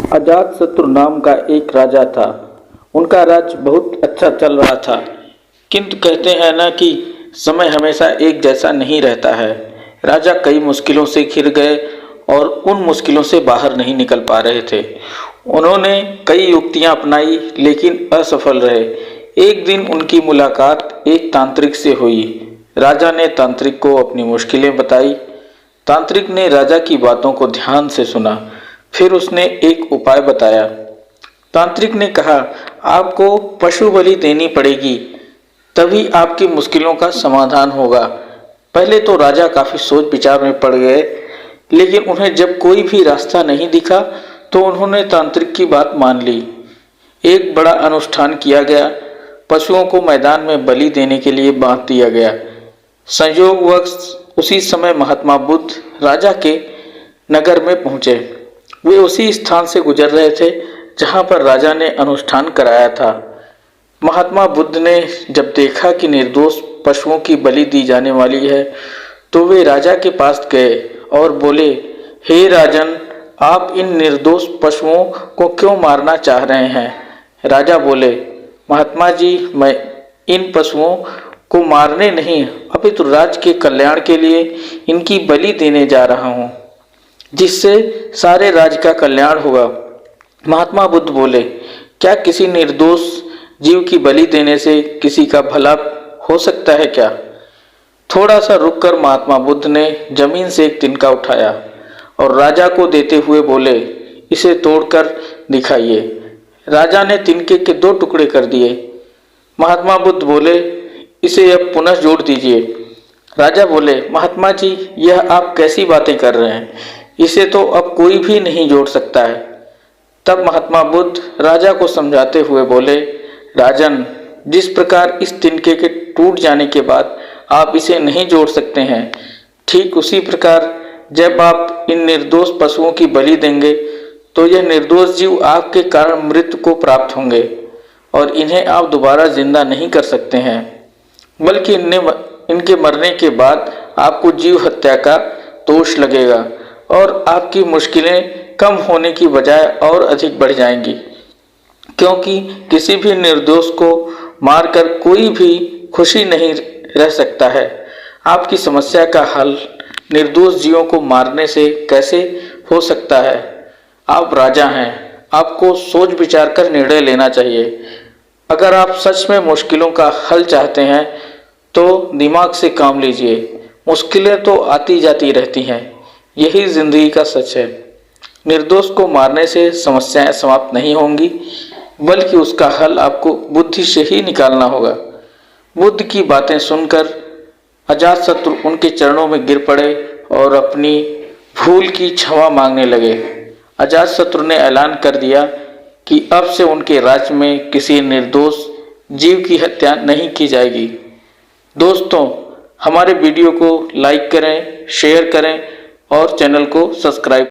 अजातशत्रु नाम का एक राजा था। उनका राज्य बहुत अच्छा चल रहा था, किंतु कहते हैं ना कि समय हमेशा एक जैसा नहीं रहता है। राजा कई मुश्किलों से घिर गए और उन मुश्किलों से बाहर नहीं निकल पा रहे थे। उन्होंने कई युक्तियां अपनाई लेकिन असफल रहे। एक दिन उनकी मुलाकात एक तांत्रिक से हुई। राजा ने तांत्रिक को अपनी मुश्किलें बताई। तांत्रिक ने राजा की बातों को ध्यान से सुना, फिर उसने एक उपाय बताया। तांत्रिक ने कहा, आपको पशु बलि देनी पड़ेगी, तभी आपकी मुश्किलों का समाधान होगा। पहले तो राजा काफी सोच विचार में पड़ गए, लेकिन उन्हें जब कोई भी रास्ता नहीं दिखा तो उन्होंने तांत्रिक की बात मान ली। एक बड़ा अनुष्ठान किया गया। पशुओं को मैदान में बलि देने के लिए बांध दिया गया। संयोगवश उसी समय महात्मा बुद्ध राजा के नगर में पहुंचे। वे उसी स्थान से गुजर रहे थे जहां पर राजा ने अनुष्ठान कराया था। महात्मा बुद्ध ने जब देखा कि निर्दोष पशुओं की बलि दी जाने वाली है, तो वे राजा के पास गए और बोले, हे राजन, आप इन निर्दोष पशुओं को क्यों मारना चाह रहे हैं? राजा बोले, महात्मा जी, मैं इन पशुओं को मारने नहीं अपितु राज्य के कल्याण के लिए इनकी बलि देने जा रहा हूँ, जिससे सारे राज्य का कल्याण होगा। महात्मा बुद्ध बोले, क्या किसी निर्दोष जीव की बलि देने से किसी का भला हो सकता है क्या? थोड़ा सा रुककर महात्मा बुद्ध ने जमीन से एक तिनका उठाया और राजा को देते हुए बोले, इसे तोड़कर दिखाइए। राजा ने तिनके के 2 टुकड़े कर दिए। महात्मा बुद्ध बोले, इसे अब पुनः जोड़ दीजिए। राजा बोले, महात्मा जी, यह आप कैसी बातें कर रहे हैं? इसे तो अब कोई भी नहीं जोड़ सकता है। तब महात्मा बुद्ध राजा को समझाते हुए बोले, राजन, जिस प्रकार इस तिनके के टूट जाने के बाद आप इसे नहीं जोड़ सकते हैं, ठीक उसी प्रकार जब आप इन निर्दोष पशुओं की बलि देंगे तो यह निर्दोष जीव आपके कारण मृत्यु को प्राप्त होंगे और इन्हें आप दोबारा जिंदा नहीं कर सकते हैं, बल्कि इनके मरने के बाद आपको जीव हत्या का दोष लगेगा और आपकी मुश्किलें कम होने की बजाय और अधिक बढ़ जाएंगी, क्योंकि किसी भी निर्दोष को मारकर कोई भी खुशी नहीं रह सकता है। आपकी समस्या का हल निर्दोष जीवों को मारने से कैसे हो सकता है? आप राजा हैं, आपको सोच विचार कर निर्णय लेना चाहिए। अगर आप सच में मुश्किलों का हल चाहते हैं तो दिमाग से काम लीजिए। मुश्किलें तो आती जाती रहती हैं, यही जिंदगी का सच है। निर्दोष को मारने से समस्याएं समाप्त नहीं होंगी, बल्कि उसका हल आपको बुद्धि से ही निकालना होगा। बुद्ध की बातें सुनकर अजातशत्रु उनके चरणों में गिर पड़े और अपनी भूल की क्षमा मांगने लगे। अजातशत्रु ने ऐलान कर दिया कि अब से उनके राज्य में किसी निर्दोष जीव की हत्या नहीं की जाएगी। दोस्तों, हमारे वीडियो को लाइक करें, शेयर करें और चैनल को सब्सक्राइब